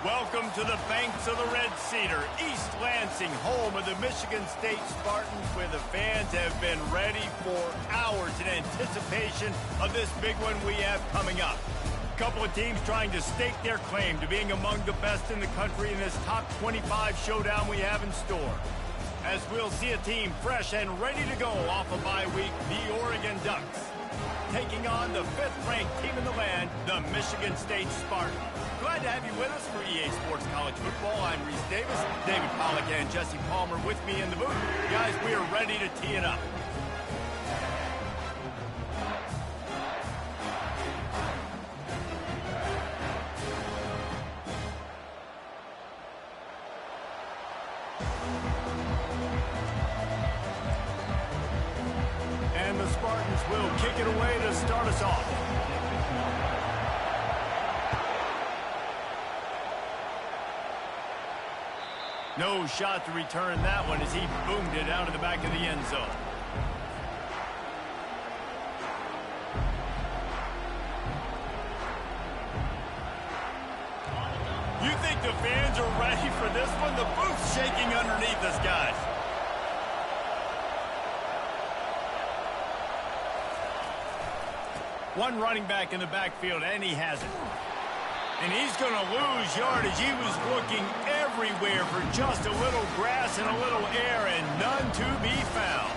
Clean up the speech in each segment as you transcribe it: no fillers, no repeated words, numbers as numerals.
Welcome to the banks of the Red Cedar, East Lansing, home of the Michigan State Spartans, where the fans have been ready for hours in anticipation of this big one we have coming up. A couple of teams trying to stake their claim to being among the best in the country in this top 25 showdown we have in store. As we'll see a team fresh and ready to go off a bye week, the Oregon Ducks, taking on the 5th-ranked team in the land, the Michigan State Spartans. Glad to have you with us for EA Sports College Football. I'm Reese Davis, David Pollack and Jesse Palmer with me in the booth. Guys, we are ready to tee it up. And the Spartans will kick it away to start us off. No shot to return that one as he boomed it out of the back of the end zone. You think the fans are ready for this one? The booth's shaking underneath us, guys. One running back in the backfield, and he has it. And he's going to lose yardage. He was looking everywhere for just a little grass and a little air, and none to be found.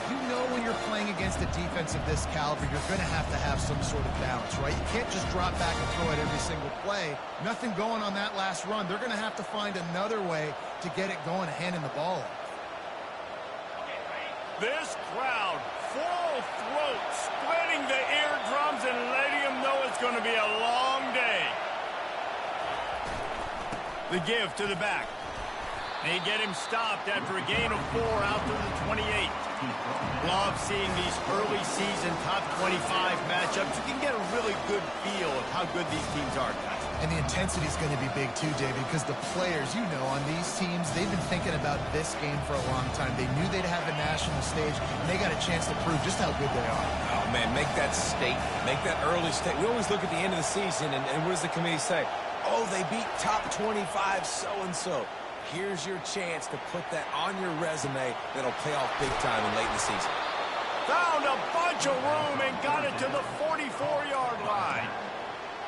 You know when you're playing against a defense of this caliber, you're going to have some sort of balance, right? You can't just drop back and throw it every single play. Nothing going on that last run. They're going to have to find another way to get it going, handing the ball off. This crowd, full throat, splitting the eardrums and letting them know it's going to be a long day. The give to the back. They get him stopped after a gain of 4 out to the 28. Love seeing these early season top 25 matchups. You can get a really good feel of how good these teams are, guys. And the intensity is going to be big too, David, because the players, you know, on these teams, they've been thinking about this game for a long time. They knew they'd have a national stage, and they got a chance to prove just how good they are. Oh, man, make that statement. Make that early statement. We always look at the end of the season, and what does the committee say? Oh, they beat top 25 so-and-so. Here's your chance to put that on your resume that'll pay off big time and late in the season. Found a bunch of room and got it to the 44-yard line.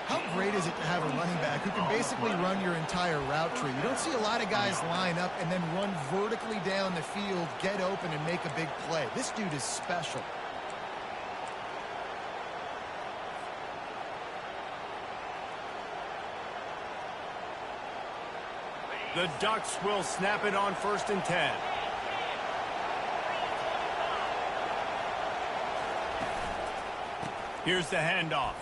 How great is it to have a running back who can basically run your entire route tree? You don't see a lot of guys line up and then run vertically down the field, get open, and make a big play. This dude is special. The Ducks will snap it on 1st and 10. Here's the handoff.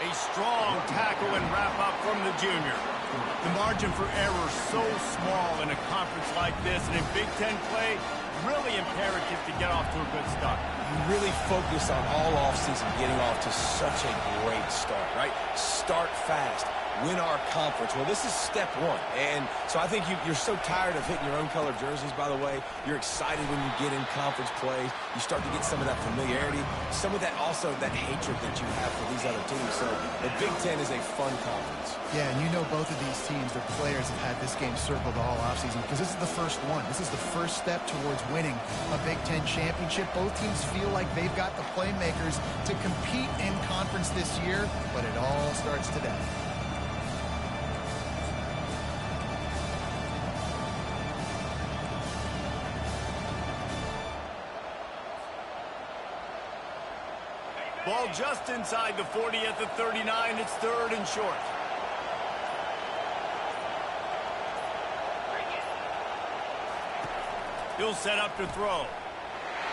A strong tackle and wrap up from the junior. The margin for error so small in a conference like this, and in Big Ten play, really imperative to get off to a good start. You really focus on all offseason getting off to such a great start, right? Start fast. Win our conference. Well, this is step one. And so I think you're so tired of hitting your own color jerseys, by the way. You're excited when you get in conference plays. You start to get some of that familiarity, some of that also that hatred that you have for these other teams. So the Big Ten is a fun conference. Yeah, and you know both of these teams, their players have had this game circled all offseason because this is the first one. This is the first step towards winning a Big Ten championship. Both teams feel like they've got the playmakers to compete in conference this year, but it all starts today. Ball just inside the 40 at the 39. It's 3rd and short. He'll set up to throw.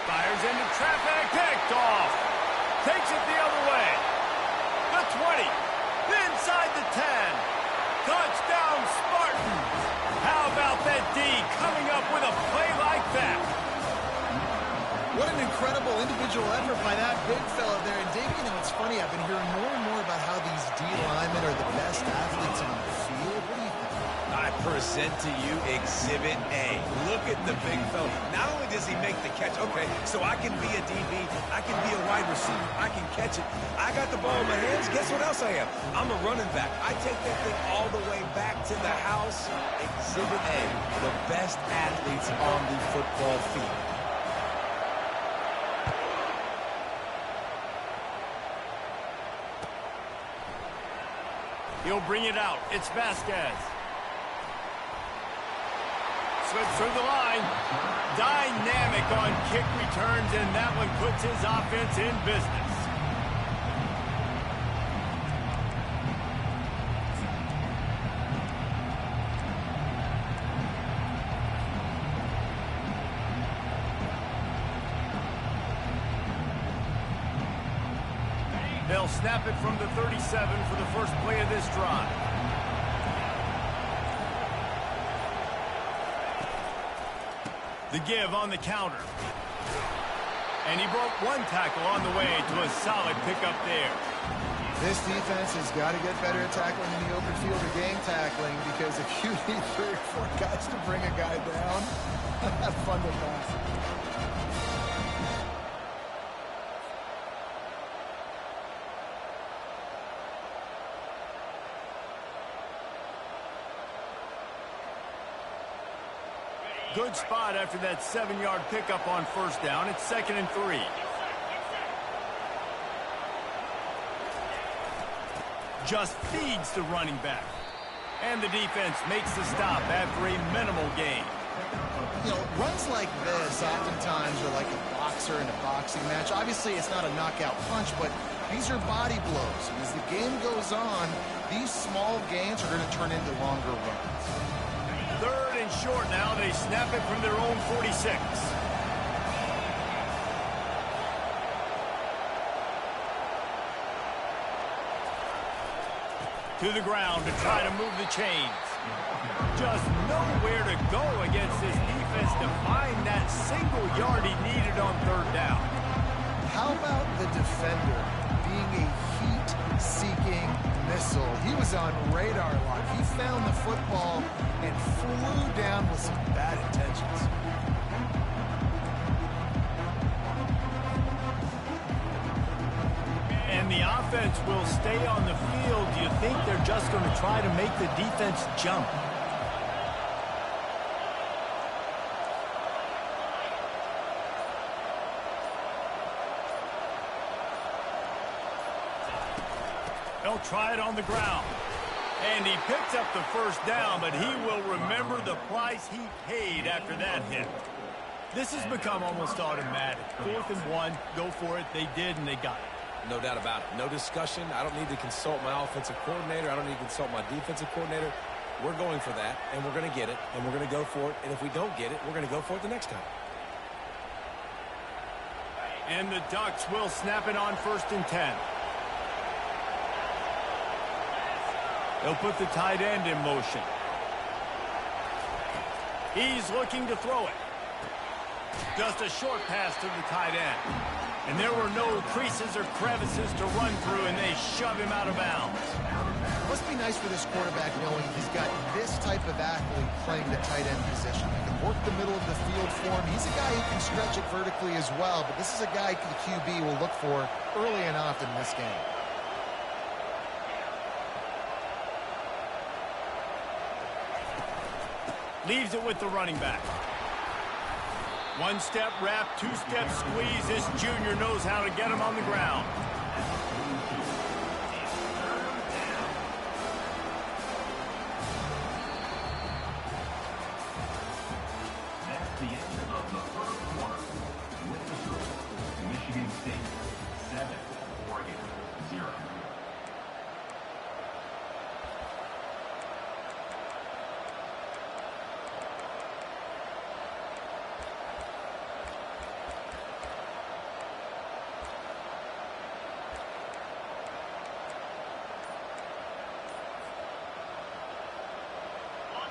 Fires into traffic. Picked off. Takes it the other way. The 20. Inside the 10. Touchdown Spartans. How about that D coming up with a play like that? What an incredible individual effort by that big fella there. And Dave, you know, it's funny, I've been hearing more and more about how these D linemen are the best athletes on the field. What do you think? I present to you Exhibit A. Look at the big fella. Not only does he make the catch, okay, so I can be a DB, I can be a wide receiver, I can catch it. I got the ball in my hands. Guess what else I am? I'm a running back. I take that thing all the way back to the house. Exhibit A, the best athletes on the football field. He'll bring it out. It's Vasquez. Slips through the line. Dynamic on kick returns, and that one puts his offense in business. They'll snap it from the 37 for the first play of this drive. The give on the counter. And he broke one tackle on the way to a solid pickup there. This defense has got to get better at tackling in the open field or game tackling, because if you need 3 or 4 guys to bring a guy down, have fun with that. Good spot after that 7-yard pickup on first down. It's 2nd and 3. Just feeds the running back. And the defense makes the stop after a minimal gain. You know, runs like this oftentimes are like a boxer in a boxing match. Obviously, it's not a knockout punch, but these are body blows. And as the game goes on, these small gains are going to turn into longer runs. 3rd and short now. They snap it from their own 46. To the ground to try to move the chains. Just nowhere to go against this defense to find that single yard he needed on 3rd down. How about the defender being a heat-seeking missile? He was on radar lock. He found the football and flew down with some bad intentions. And the offense will stay on the field. Do you think they're just going to try to make the defense jump? They'll try it on the ground. And he picks up the first down, but he will remember the price he paid after that hit. This has become almost automatic. 4th and 1, go for it. They did, and they got it. No doubt about it. No discussion. I don't need to consult my offensive coordinator. I don't need to consult my defensive coordinator. We're going for that, and we're going to get it, and we're going to go for it. And if we don't get it, we're going to go for it the next time. And the Ducks will snap it on 1st and 10. They'll put the tight end in motion. He's looking to throw it. Just a short pass to the tight end. And there were no creases or crevices to run through, and they shove him out of bounds. It must be nice for this quarterback knowing he's got this type of athlete playing the tight end position. He can work the middle of the field for him. He's a guy who can stretch it vertically as well, but this is a guy the QB will look for early and often in this game. Leaves it with the running back. 1-step wrap, 2-step squeeze. This junior knows how to get him on the ground. That's the end of the 1st quarter. With the score, Michigan State 7, Oregon 0.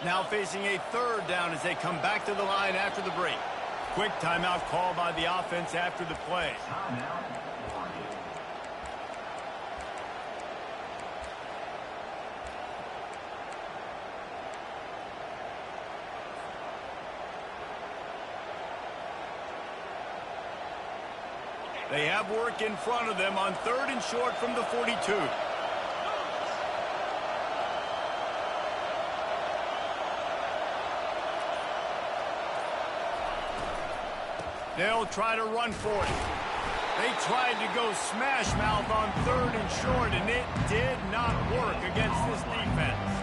Now facing a 3rd down as they come back to the line after the break. Quick timeout call by the offense after the play. Timeout, Oregon. They have work in front of them on 3rd and short from the 42. They'll try to run for it. They tried to go smash mouth on 3rd and short, and it did not work against this defense.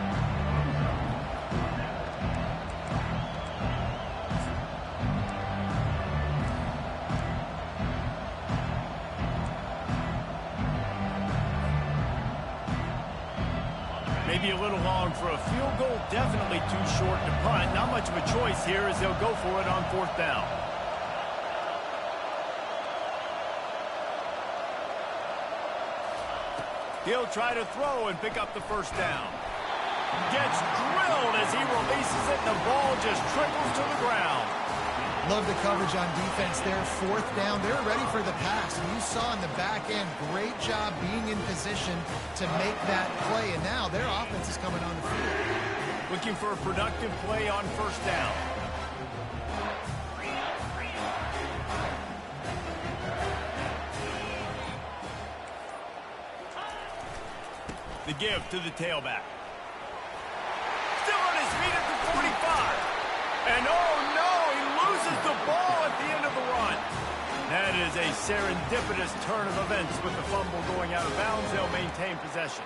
Maybe a little long for a field goal, definitely too short to punt. Not much of a choice here as they'll go for it on 4th down. He'll try to throw and pick up the 1st down. Gets drilled as he releases it. The ball just trickles to the ground. Love the coverage on defense there. 4th down. They're ready for the pass. And you saw in the back end, great job being in position to make that play. And now their offense is coming on the field. Looking for a productive play on 1st down. The give to the tailback. Still on his feet at the 45. And oh no, he loses the ball at the end of the run. That is a serendipitous turn of events with the fumble going out of bounds. They'll maintain possession.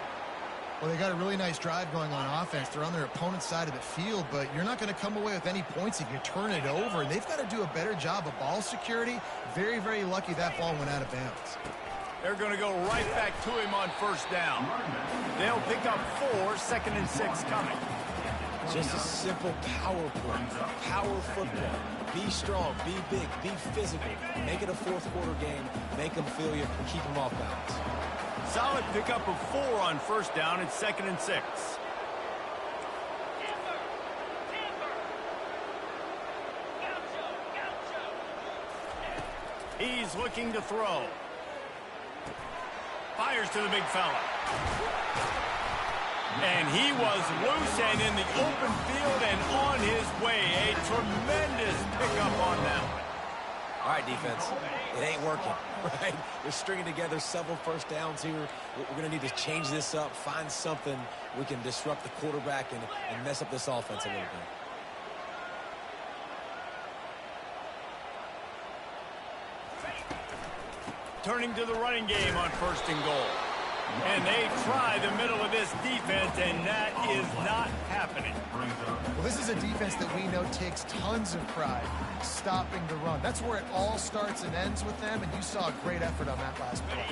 Well, they got a really nice drive going on offense. They're on their opponent's side of the field, but you're not going to come away with any points if you turn it over. And they've got to do a better job of ball security. Very, very lucky that ball went out of bounds. They're going to go right back to him on 1st down. They'll pick up 4, 2nd and 6 coming. Just a simple power play. Power football. Be strong, be big, be physical. Make it a 4th quarter game. Make them feel you, keep them off balance. Solid pickup of 4 on 1st down and 2nd and 6. He's looking to throw. Fires to the big fella. And he was loose and in the open field and on his way. A tremendous pickup on that one. All right, defense. It ain't working, right? We're stringing together several 1st downs here. We're going to need to change this up, find something we can disrupt the quarterback and mess up this offense a little bit. Turning to the running game on 1st and goal. And they try the middle of this defense, and that is not happening. Well, this is a defense that we know takes tons of pride stopping the run. That's where it all starts and ends with them, and you saw a great effort on that last play.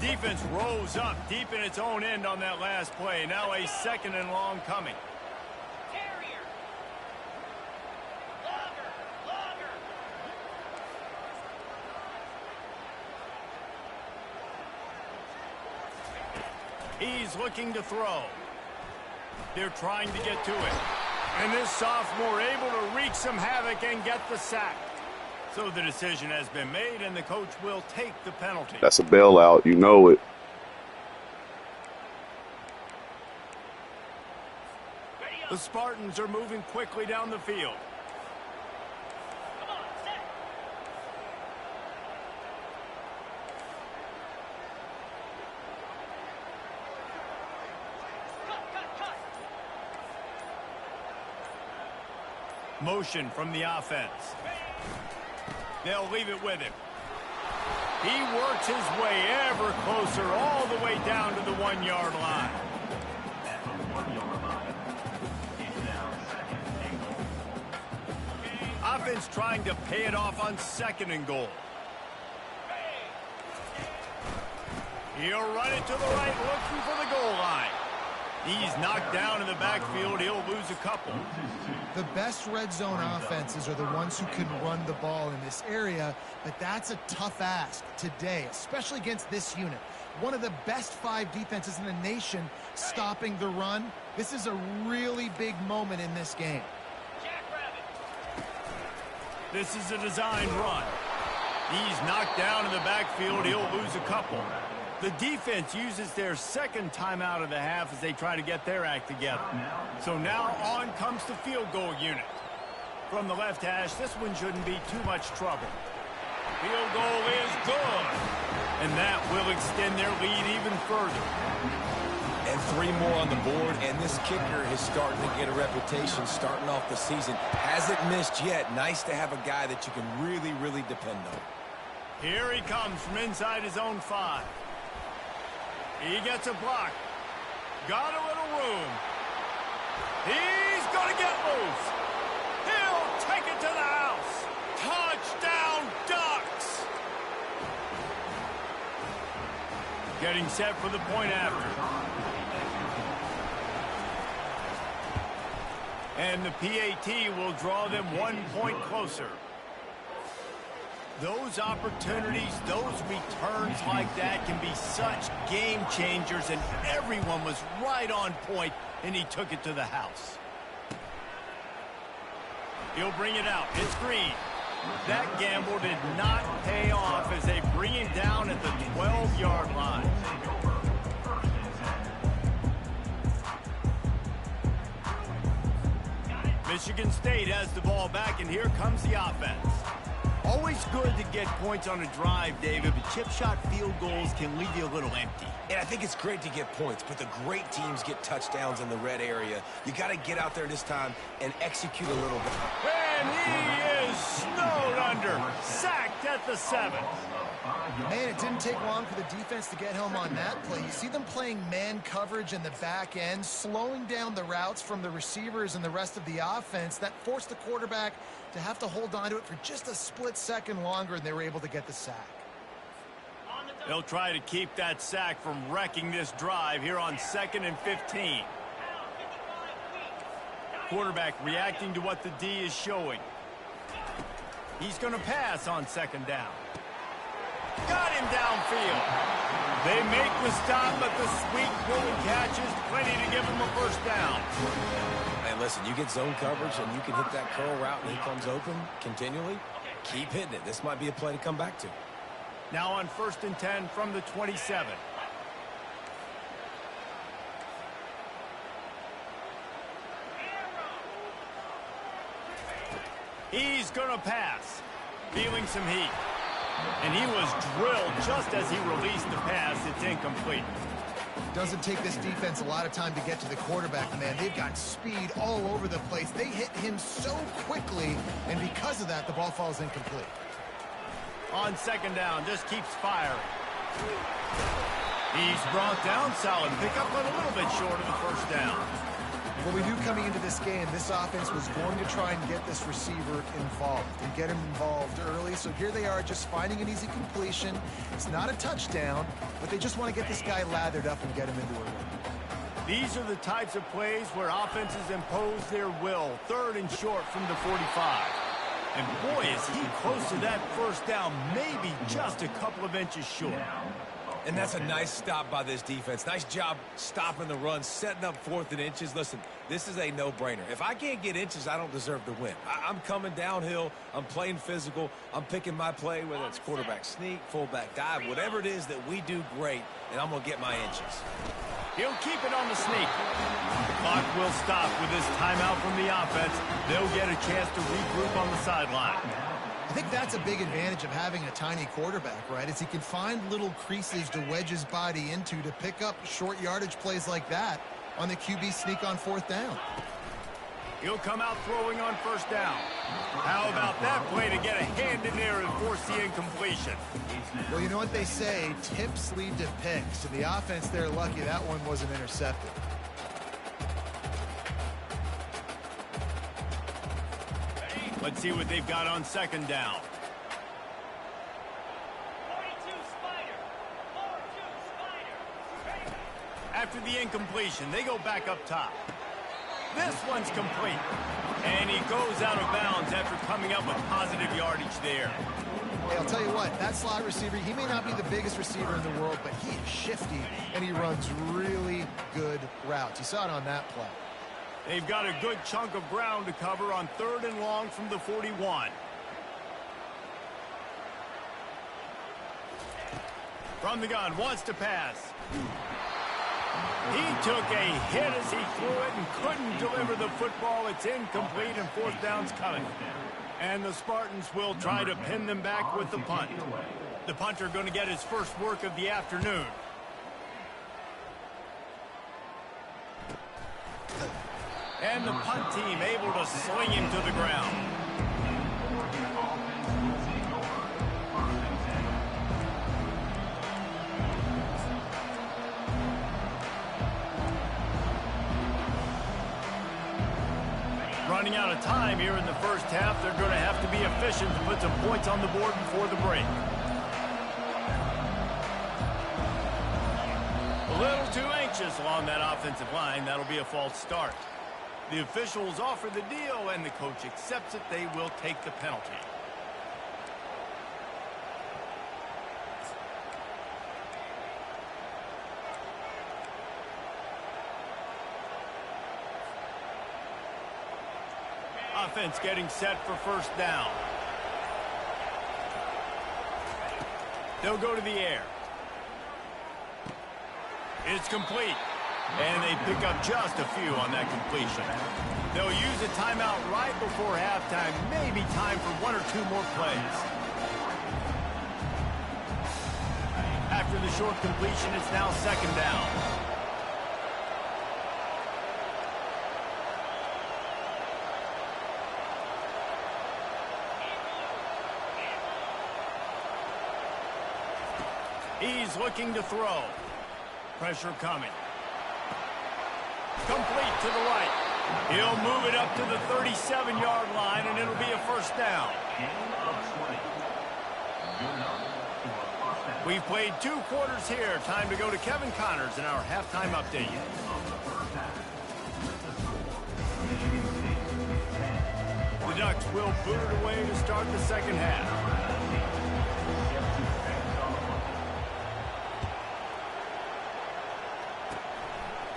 Defense rose up deep in its own end on that last play. Now a 2nd and long coming. He's looking to throw. They're trying to get to it. And this sophomore able to wreak some havoc and get the sack. So the decision has been made, and the coach will take the penalty. That's a bailout. You know it. The Spartans are moving quickly down the field. Motion from the offense. They'll leave it with him. He works his way ever closer all the way down to the 1-yard line. At the 1-yard line, it's now 2nd and goal. Offense trying to pay it off on 2nd and goal. He'll run it to the right, looking for the goal line. He's knocked down in the backfield. He'll lose a couple. The best red zone offenses are the ones who can run the ball in this area, but that's a tough ask today, especially against this unit. One of the best 5 defenses in the nation stopping the run. This is a really big moment in this game. This is a designed run. He's knocked down in the backfield. He'll lose a couple. The defense uses their 2nd timeout of the half as they try to get their act together. So now on comes the field goal unit. From the left hash, this one shouldn't be too much trouble. Field goal is good. And that will extend their lead even further. And 3 more on the board, and this kicker is starting to get a reputation starting off the season. Hasn't missed yet. Nice to have a guy that you can really, really depend on. Here he comes from inside his own 5. He gets a block. Got a little room. He's going to get loose. He'll take it to the house. Touchdown, Ducks. Getting set for the point after. And the PAT will draw them 1 point closer. Those opportunities, those returns like that can be such game changers, and everyone was right on point, and he took it to the house. He'll bring it out. It's Green. That gamble did not pay off as they bring him down at the 12-yard line. Michigan State has the ball back, and here comes the offense. Always good to get points on a drive, David, but chip shot field goals can leave you a little empty. And I think it's great to get points, but the great teams get touchdowns in the red area. You got to get out there this time and execute a little bit. And he is snowed under, sacked at the 7. Man, it didn't take long for the defense to get home on that play. You see them playing man coverage in the back end, slowing down the routes from the receivers and the rest of the offense. That forced the quarterback to have to hold on to it for just a split second longer, and they were able to get the sack. They'll try to keep that sack from wrecking this drive here on 2nd and 15. Quarterback reacting to what the D is showing. He's going to pass on 2nd down. Got him downfield. They make the stop, but the sweet rolling catch is plenty to give him a first down. And listen, you get zone coverage and you can hit that curl route and he comes open continually. Keep hitting it. This might be a play to come back to. Now on 1st and 10 from the 27. He's going to pass. Feeling some heat. And he was drilled just as he released the pass. It's incomplete. Doesn't take this defense a lot of time to get to the quarterback, man. They've got speed all over the place. They hit him so quickly, and because of that, the ball falls incomplete. On 2nd down, just keeps firing. He's brought down, solid pickup, but a little bit short of the first down. Well, we knew coming into this game, this offense was going to try and get this receiver involved and get him involved early. So here they are just finding an easy completion. It's not a touchdown, but they just want to get this guy lathered up and get him into a run. These are the types of plays where offenses impose their will. 3rd and short from the 45. And boy, is he close to that first down, maybe just a couple of inches short. And that's a nice stop by this defense. Nice job stopping the run, setting up 4th and inches. Listen, this is a no-brainer. If I can't get inches, I don't deserve to win. I'm coming downhill. I'm playing physical. I'm picking my play, whether it's quarterback sneak, fullback dive, whatever it is that we do great, and I'm going to get my inches. He'll keep it on the sneak. Clock will stop with this timeout from the offense. They'll get a chance to regroup on the sideline. I think that's a big advantage of having a tiny quarterback, right? Is he can find little creases to wedge his body into to pick up short yardage plays like that on the QB sneak on 4th down. He'll come out throwing on 1st down. How about that play to get a hand in there and force the incompletion? Well, you know what they say, tips lead to picks. And the offense, they're lucky that one wasn't intercepted. Let's see what they've got on 2nd down. After the incompletion, they go back up top. This one's complete. And he goes out of bounds after coming up with positive yardage there. Hey, I'll tell you what, that slot receiver, he may not be the biggest receiver in the world, but he is shifty, and he runs really good routes. You saw it on that play. They've got a good chunk of ground to cover on 3rd and long from the 41. From the gun, wants to pass. He took a hit as he threw it and couldn't deliver the football. It's incomplete, and 4th down's coming. And the Spartans will try to pin them back with the punt. The punter going to get his first work of the afternoon. And the punt team able to sling him to the ground. Running out of time here in the first half. They're going to have to be efficient to put some points on the board before the break. A little too anxious along that offensive line. That'll be a false start. The officials offer the deal, and the coach accepts it. They will take the penalty. Offense getting set for first down. They'll go to the air. It's complete. And they pick up just a few on that completion. They'll use a timeout right before halftime. Maybe time for one or two more plays. After the short completion, it's now second down. He's looking to throw. Pressure coming. Complete to the right. He'll move it up to the 37-yard line, and it'll be a first down. We've played 2 quarters here. Time to go to Kevin Connors in our halftime update. The Ducks will boot it away to start the second half.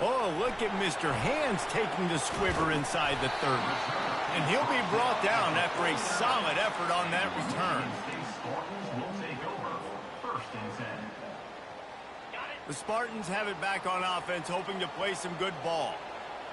Oh, look at Mr. Hands taking the squibber inside the 30. And he'll be brought down after a solid effort on that return. The Spartans have it back on offense, hoping to play some good ball.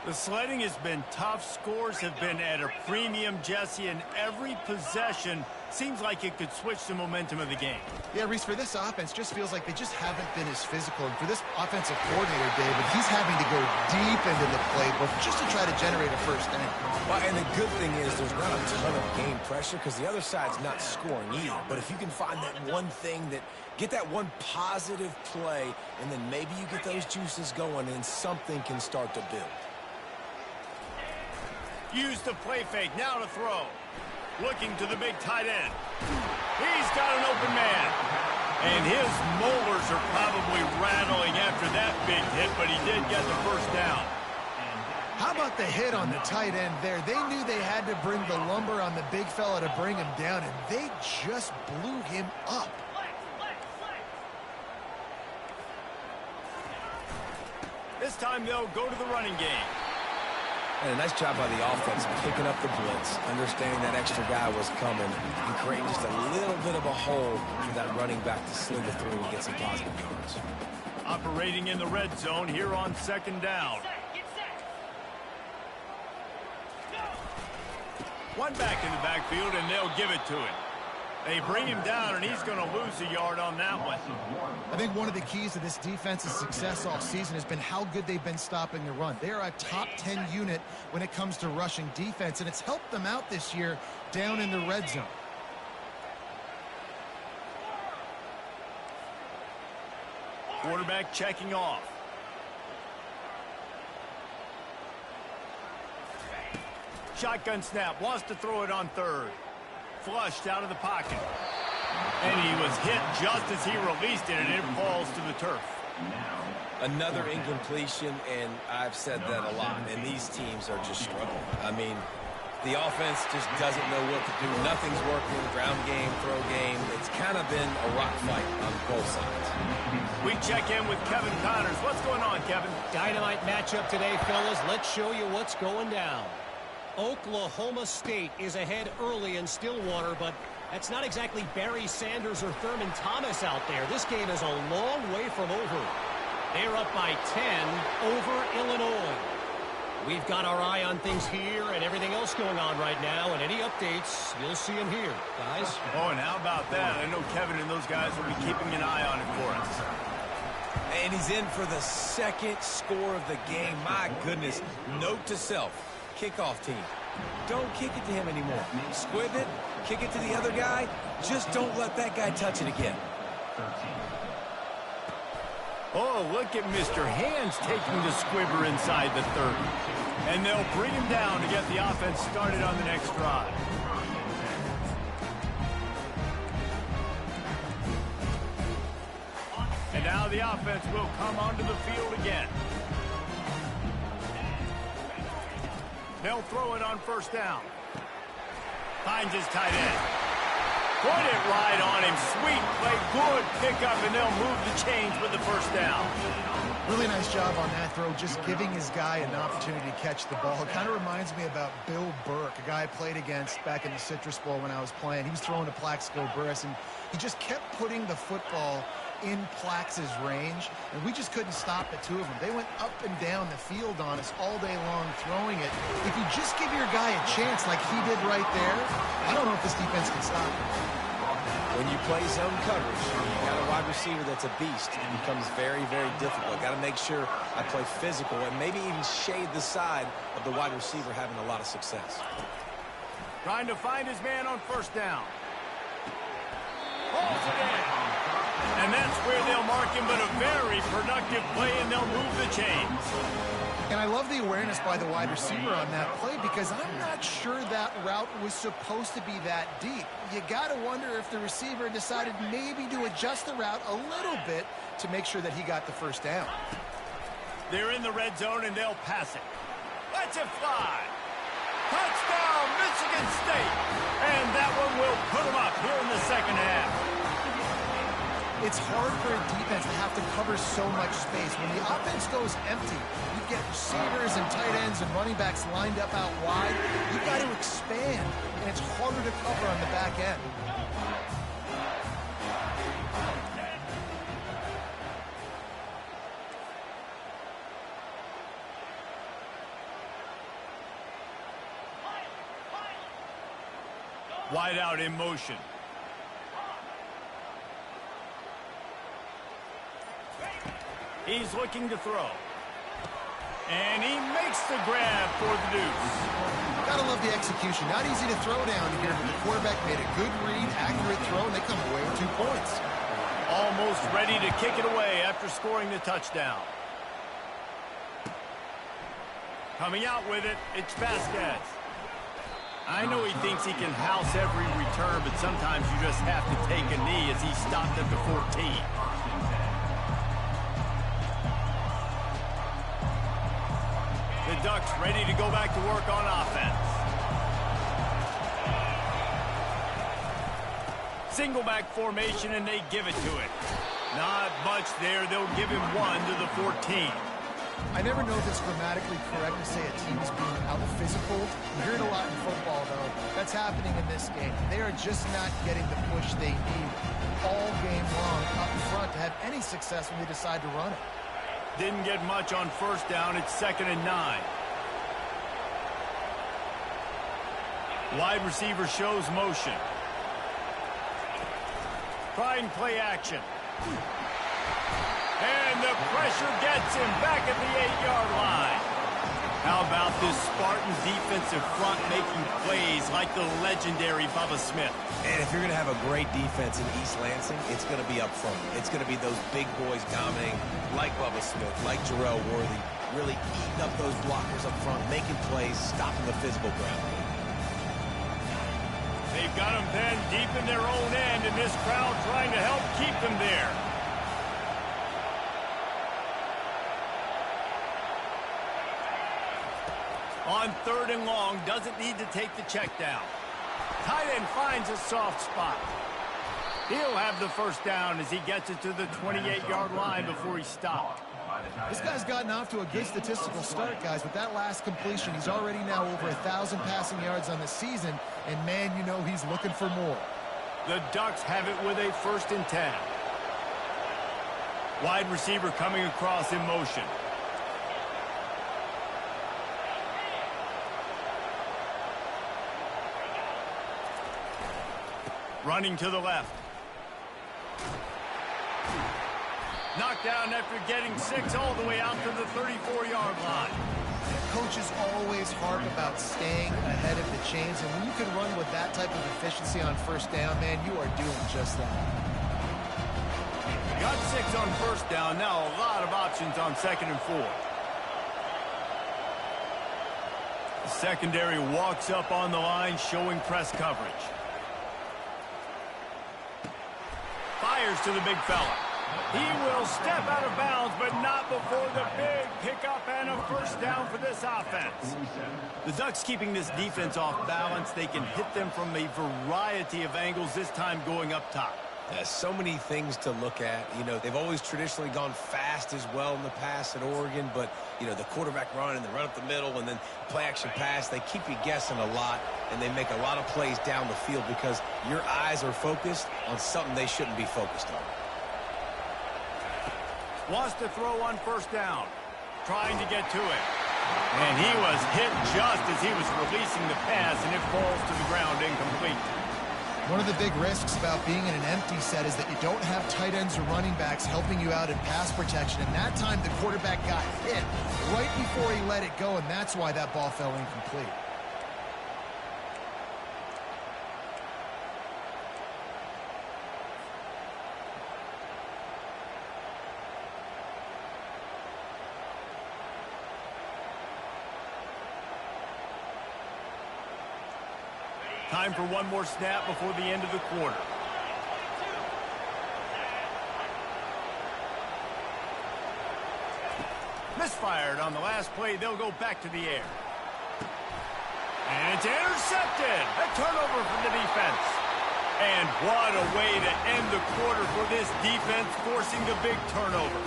The sledding has been tough. Scores have been at a premium, Jesse, and every possession seems like it could switch the momentum of the game. Yeah, Reese, for this offense, just feels like they just haven't been as physical. And for this offensive coordinator, David, he's having to go deep into the playbook just to try to generate a first down. Well, and the good thing is there's not a ton of game pressure because the other side's not scoring either. But if you can find that one thing that get that one positive play, and then maybe you get those juices going and something can start to build. Use the play fake, now to throw. Looking to the big tight end. He's got an open man. And his molars are probably rattling after that big hit, but he did get the first down. How about the hit on the tight end there? They knew they had to bring the lumber on the big fella to bring him down, and they just blew him up. This time they'll go to the running game. And a nice job by the offense picking up the blitz, understanding that extra guy was coming, and creating just a little bit of a hole for that running back to sling it through and get some positive yards. Operating in the red zone here on second down. One back in the backfield, and they'll give it to him. They bring him down, and he's going to lose a yard on that one. I think one of the keys to this defense's success all season has been how good they've been stopping the run. They are a top 10 unit when it comes to rushing defense, and it's helped them out this year down in the red zone. Quarterback checking off. Shotgun snap, wants to throw it on third. Flushed out of the pocket. And he was hit just as he released it, and it falls to the turf. Another incompletion, and I've said that a lot, and these teams are just struggling. I mean, the offense just doesn't know what to do. Nothing's working. Ground game, throw game. It's kind of been a rock fight on both sides. We check in with Kevin Connors. What's going on, Kevin? Dynamite matchup today, fellas. Let's show you what's going down. Oklahoma State is ahead early in Stillwater, but that's not exactly Barry Sanders or Thurman Thomas out there. This game is a long way from over. They're up by 10 over Illinois. We've got our eye on things here and everything else going on right now, and any updates, you'll see them here, guys. Oh, and how about that? I know Kevin and those guys will be keeping an eye on it for us. And he's in for the second score of the game. My goodness. Note to self, kickoff team. Don't kick it to him anymore. Squib it, kick it to the other guy. Just don't let that guy touch it again. Oh, look at Mr. Hands taking the squibber inside the 30. And they'll bring him down to get the offense started on the next drive. And now the offense will come onto the field again. They'll throw it on first down. Finds his tight end. Put it right on him. Sweet play. Good pickup, and they'll move the chains with the first down. Really nice job on that throw, just giving his guy an opportunity to catch the ball. It kind of reminds me about Bill Burke, a guy I played against back in the Citrus Bowl when I was playing. He was throwing to Plaxico Burress, and he just kept putting the football in Plax's range, and we just couldn't stop the two of them. They went up and down the field on us all day long throwing it. If you just give your guy a chance like he did right there, I don't know if this defense can stop him. When you play zone coverage, you got a wide receiver that's a beast. It becomes very, very difficult. Got to make sure I play physical and maybe even shade the side of the wide receiver having a lot of success. Trying to find his man on first down. Holds it in. And that's where they'll mark him, but a very productive play, and they'll move the chains. And I love the awareness by the wide receiver on that play because I'm not sure that route was supposed to be that deep. You got to wonder if the receiver decided maybe to adjust the route a little bit to make sure that he got the first down. They're in the red zone, and they'll pass it. Let's it fly. Touchdown, Michigan State. And that one will put them up here in the second half. It's hard for a defense to have to cover so much space. When the offense goes empty, you get receivers and tight ends and running backs lined up out wide. You've got to expand, and it's harder to cover on the back end. Wide out in motion. He's looking to throw. And he makes the grab for the deuce. Gotta love the execution. Not easy to throw down here, but the quarterback made a good read, accurate throw, and they come away with 2 points. Almost ready to kick it away after scoring the touchdown. Coming out with it, it's Vasquez. I know he thinks he can house every return, but sometimes you just have to take a knee as he stopped at the 14. The Ducks ready to go back to work on offense. Single back formation, and they give it to it. Not much there. They'll give him 1 to the 14. I never know if it's grammatically correct to say a team is being out-physical. You hear it a lot in football, though. That's happening in this game. They are just not getting the push they need all game long up front to have any success when they decide to run it. Didn't get much on first down. It's 2nd and 9. Wide receiver shows motion. Try and play action. And the pressure gets him back at the 8-yard line. How about this Spartan defensive front making plays like the legendary Bubba Smith? And if you're going to have a great defense in East Lansing, it's going to be up front. It's going to be those big boys dominating like Bubba Smith, like Jarrell Worthy, really eating up those blockers up front, making plays, stopping the physical ground. They've got them then deep in their own end, and this crowd trying to help keep them there. On 3rd and long, doesn't need to take the check down. Tight end finds a soft spot. He'll have the first down as he gets it to the 28-yard line before he stopped. This guy's gotten off to a good statistical start, guys. With that last completion, he's already now over 1,000 passing yards on the season, and man, you know he's looking for more. The Ducks have it with a 1st and 10. Wide receiver coming across in motion. Running to the left. Knocked down after getting 6 all the way out to the 34-yard line. Coaches always harp about staying ahead of the chains, and when you can run with that type of efficiency on first down, man, you are doing just that. Got 6 on first down. Now a lot of options on 2nd and 4. The secondary walks up on the line, showing press coverage. Fires to the big fella. He will step out of bounds, but not before the big pickup and a first down for this offense. The Ducks keeping this defense off balance. They can hit them from a variety of angles, this time going up top. So many things to look at. You know, they've always traditionally gone fast as well in the past at Oregon, but, you know, the quarterback run and the run up the middle and then play-action pass, they keep you guessing a lot, and they make a lot of plays down the field because your eyes are focused on something they shouldn't be focused on. Wants to throw on first down. Trying to get to it. And he was hit just as he was releasing the pass, and it falls to the ground incomplete. One of the big risks about being in an empty set is that you don't have tight ends or running backs helping you out in pass protection. And that time the quarterback got hit right before he let it go, and that's why that ball fell incomplete. Time for one more snap before the end of the quarter. Misfired on the last play. They'll go back to the air. And it's intercepted. A turnover for the defense. And what a way to end the quarter for this defense, forcing the big turnover.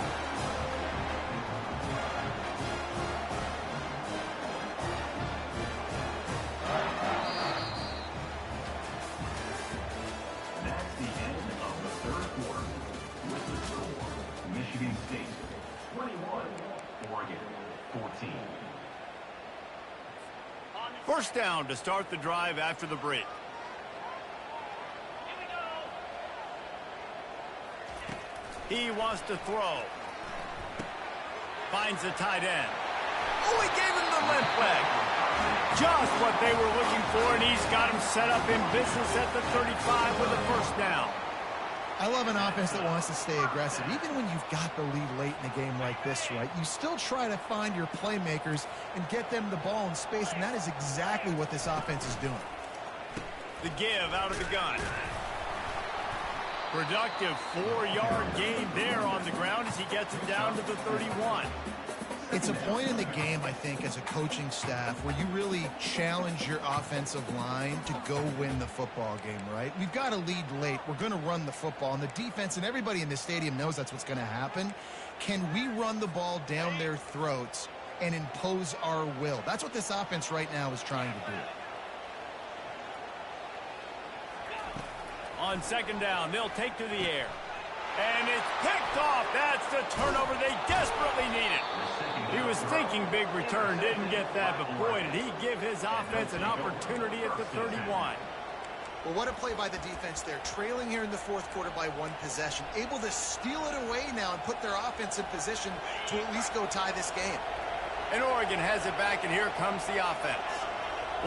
That's the end of the third quarter. With the score, Michigan State 21, Oregon 14. First down to start the drive after the break. He wants to throw. Finds the tight end. Oh, he gave him the limp leg. Just what they were looking for, and he's got him set up in business at the 35 with a first down. I love an offense that wants to stay aggressive. Even when you've got the lead late in a game like this, right, you still try to find your playmakers and get them the ball in space, and that is exactly what this offense is doing. The give out of the gun. Productive 4-yard gain there on the ground as he gets it down to the 31. It's a point in the game, I think, as a coaching staff where you really challenge your offensive line to go win the football game, right? We've got a lead late. We're going to run the football, and the defense and everybody in the stadium knows that's what's going to happen. Can we run the ball down their throats and impose our will? That's what this offense right now is trying to do. On second down, they'll take to the air. And it's picked off. That's the turnover they desperately needed. He was thinking big return, didn't get that, but boy, did he give his offense an opportunity at the 31. Well, what a play by the defense there. Trailing here in the fourth quarter by one possession. Able to steal it away now and put their offense in position to at least go tie this game. And Oregon has it back, and here comes the offense.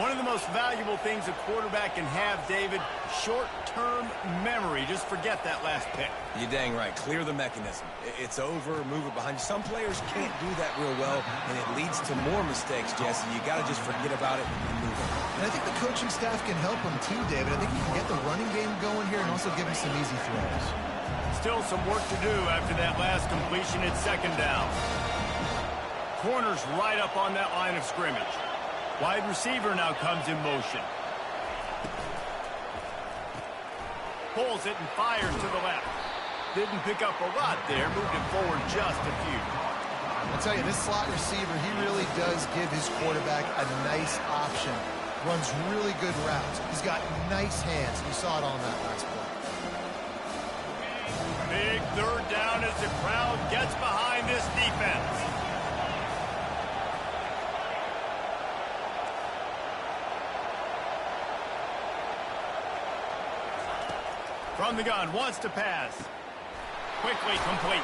One of the most valuable things a quarterback can have, David, short-term memory. Just forget that last pick. You're dang right. Clear the mechanism. It's over, move it behind you. Some players can't do that real well, and it leads to more mistakes, Jesse. You got to just forget about it and move on. And I think the coaching staff can help him too, David. I think he can get the running game going here and also give him some easy throws. Still some work to do after that last completion at second down. Corner's right up on that line of scrimmage. Wide receiver now comes in motion. Pulls it and fires to the left. Didn't pick up a lot there. Moved it forward just a few. I'll tell you, this slot receiver, he really does give his quarterback a nice option. Runs really good routes. He's got nice hands. We saw it on that last play. Big third down as the crowd gets behind this defense. From the gun, wants to pass. Quickly complete.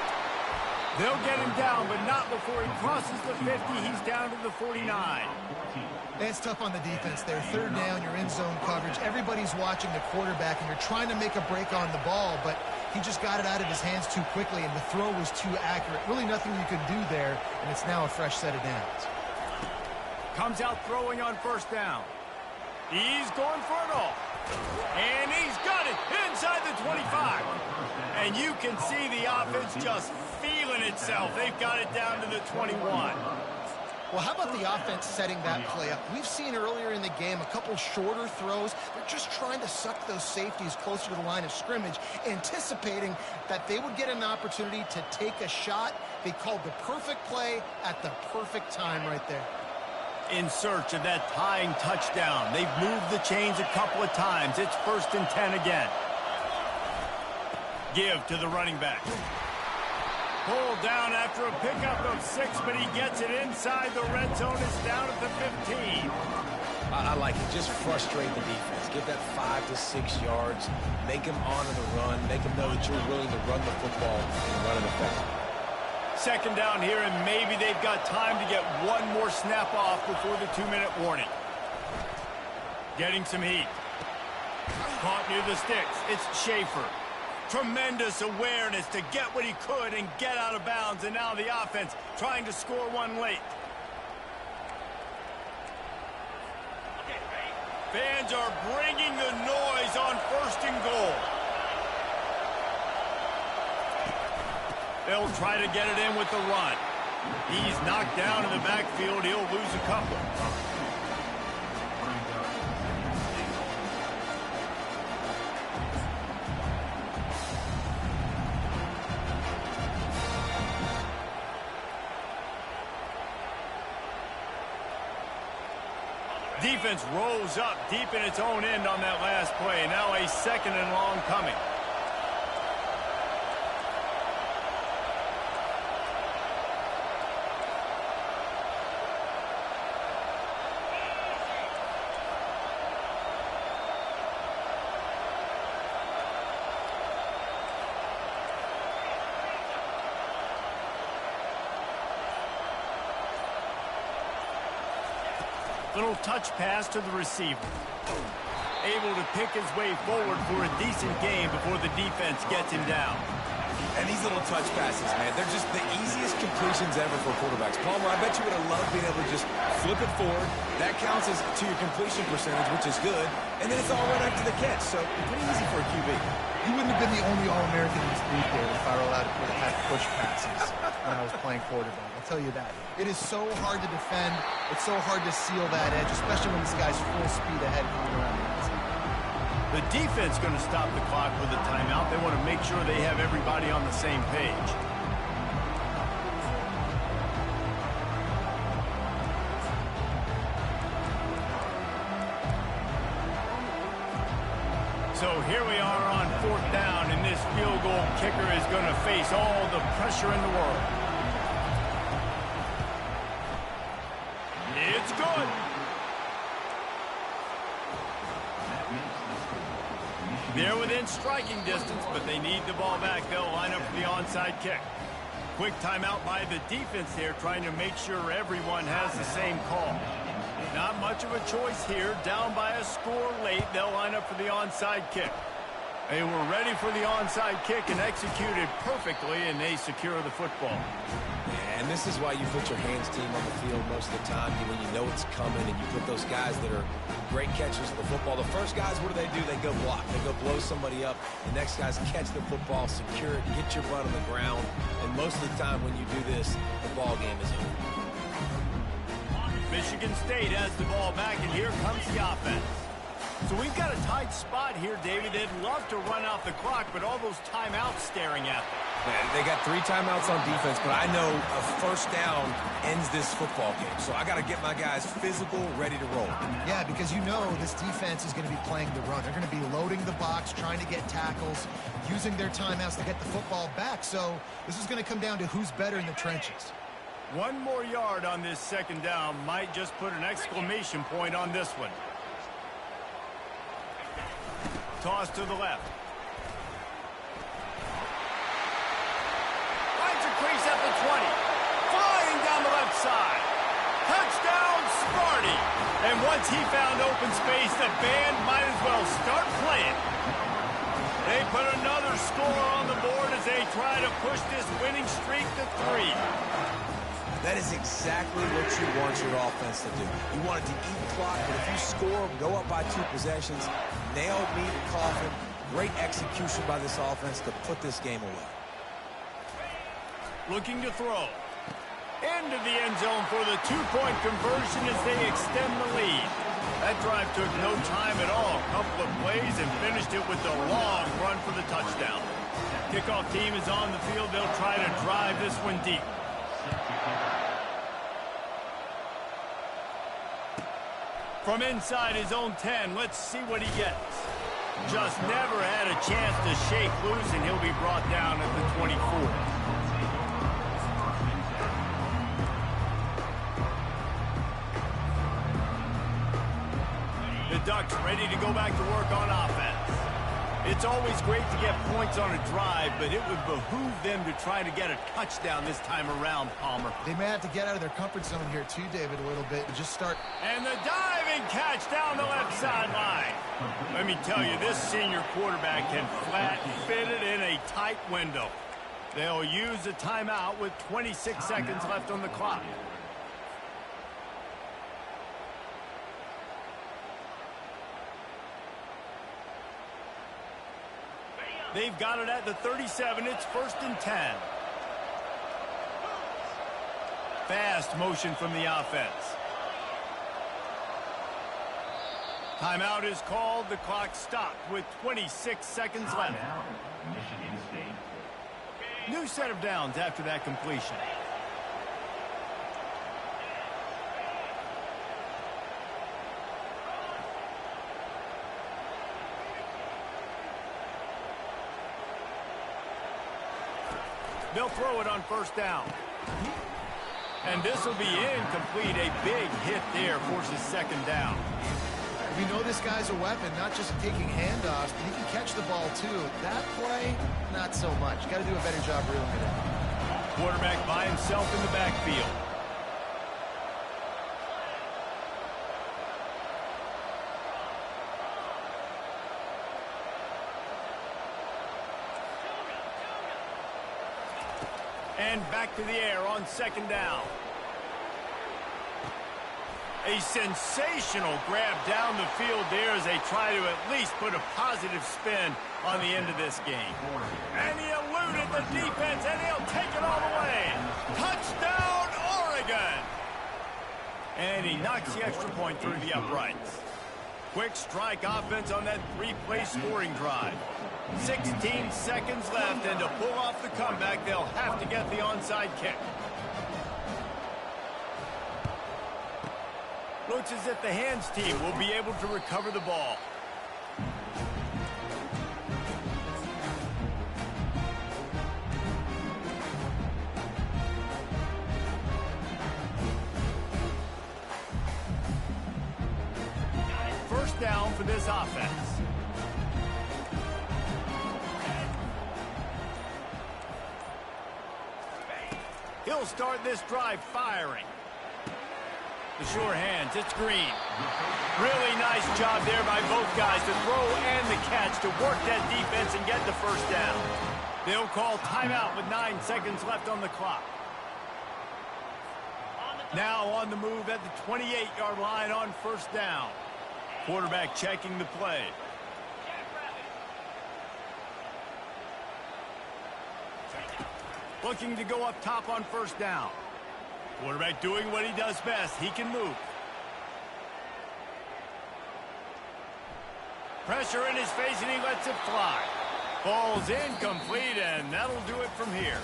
They'll get him down, but not before he crosses the 50. He's down to the 49. It's tough on the defense there. Third down, you're in zone coverage. Everybody's watching the quarterback, and you're trying to make a break on the ball, but he just got it out of his hands too quickly, and the throw was too accurate. Really nothing you could do there, and it's now a fresh set of downs. Comes out throwing on first down. He's going for it all. And he's got it inside the 25. And you can see the offense just feeling itself. They've got it down to the 21. Well, how about the offense setting that play up? We've seen earlier in the game a couple shorter throws. They're just trying to suck those safeties closer to the line of scrimmage, anticipating that they would get an opportunity to take a shot. They called the perfect play at the perfect time right there. In search of that tying touchdown. They've moved the chains a couple of times. It's 1st and 10 again. Give to the running back. Pulled down after a pickup of 6, but he gets it inside the red zone. It's down at the 15. I like it. Just frustrate the defense. Give that 5 to 6 yards. Make them honor the run. Make them know that you're willing to run the football and run it effectively. Second down here, and maybe they've got time to get one more snap off before the 2-minute warning. Getting some heat. Caught near the sticks. It's Schaefer. Tremendous awareness to get what he could and get out of bounds, and now the offense trying to score one late. Fans are bringing the noise on 1st and goal. They'll try to get it in with the run. He's knocked down in the backfield. He'll lose a couple. Defense rolls up deep in its own end on that last play. Now a 2nd and long coming. Little touch pass to the receiver. Able to pick his way forward for a decent gain before the defense gets him down. And these little touch passes, man, they're just the easiest completions ever for quarterbacks. Palmer, I bet you would have loved being able to just flip it forward. That counts as to your completion percentage, which is good. And then it's all right after the catch, so pretty easy for a QB. You wouldn't have been the only All-American in this league there if I were allowed to have push passes when I was playing quarterback. I'll tell you that. It is so hard to defend. It's so hard to seal that edge, especially when this guy's full speed ahead coming around the outside. The defense going to stop the clock with a timeout. They want to make sure they have everybody on the same page. So here we are on 4th down, and this field goal kicker is going to face all the pressure in the world. It's good. They're within striking distance, but they need the ball back. They'll line up for the onside kick. Quick timeout by the defense there, trying to make sure everyone has the same call. Not much of a choice here. Down by a score late, they'll line up for the onside kick. They were ready for the onside kick and executed perfectly, and they secure the football. And this is why you put your hands team on the field most of the time when you know it's coming, and you put those guys that are great catchers of the football. The first guys, what do? They go block. They go blow somebody up. The next guys catch the football, secure it, get your butt on the ground. And most of the time when you do this, the ball game is over. Michigan State has the ball back, and here comes the offense. So we've got a tight spot here, David. They'd love to run out the clock, but all those timeouts staring at them. They got 3 timeouts on defense, but I know a first down ends this football game. So I got to get my guys physical, ready to roll. Yeah, because you know this defense is going to be playing the run. They're going to be loading the box, trying to get tackles, using their timeouts to get the football back. So this is going to come down to who's better in the trenches. One more yard on this second down might just put an exclamation point on this one. Toss to the left. side. Touchdown, Sparty! And once he found open space, the band might as well start playing. They put another score on the board as they try to push this winning streak to 3. That is exactly what you want your offense to do. You want it to eat clock, but if you score, go up by 2 possessions, nail meat and coffin. Great execution by this offense to put this game away. Looking to throw. Into the end zone for the 2-point conversion as they extend the lead. That drive took no time at all. A couple of plays and finished it with a long run for the touchdown. Kickoff team is on the field. They'll try to drive this one deep. From inside his own 10, let's see what he gets. Just never had a chance to shake loose, and he'll be brought down at the 24. The Ducks ready to go back to work on offense. It's always great to get points on a drive, but it would behoove them to try to get a touchdown this time around, Palmer. They may have to get out of their comfort zone here too, David, a little bit and just start. And the diving catch down the left sideline. Let me tell you, this senior quarterback can flat fit it in a tight window. They'll use a timeout with 26 seconds left on the clock. They've got it at the 37. It's 1st and 10. Fast motion from the offense. Timeout is called. The clock stopped with 26 seconds left. Michigan State. New set of downs after that completion. They'll throw it on 1st down. And this will be incomplete. A big hit there forces 2nd down. We know this guy's a weapon, not just taking handoffs, but he can catch the ball too. That play, not so much. Got to do a better job reeling it in. Quarterback by himself in the backfield. And back to the air on 2nd down. A sensational grab down the field there as they try to at least put a positive spin on the end of this game. And he eluded the defense, and he'll take it all the way. Touchdown, Oregon! And he knocks the extra point through the uprights. Quick strike offense on that 3-play scoring drive. 16 seconds left, and to pull off the comeback, they'll have to get the onside kick. Looks as if the hands team will be able to recover the ball. First down for this offense. He'll start this drive firing. The sure hands, it's Green. Really nice job there by both guys to throw and the catch to work that defense and get the 1st down. They'll call timeout with 9 seconds left on the clock. Now on the move at the 28-yard line on 1st down. Quarterback checking the play. Looking to go up top on 1st down. Quarterback doing what he does best. He can move. Pressure in his face, and he lets it fly. Ball's incomplete, and that'll do it from here.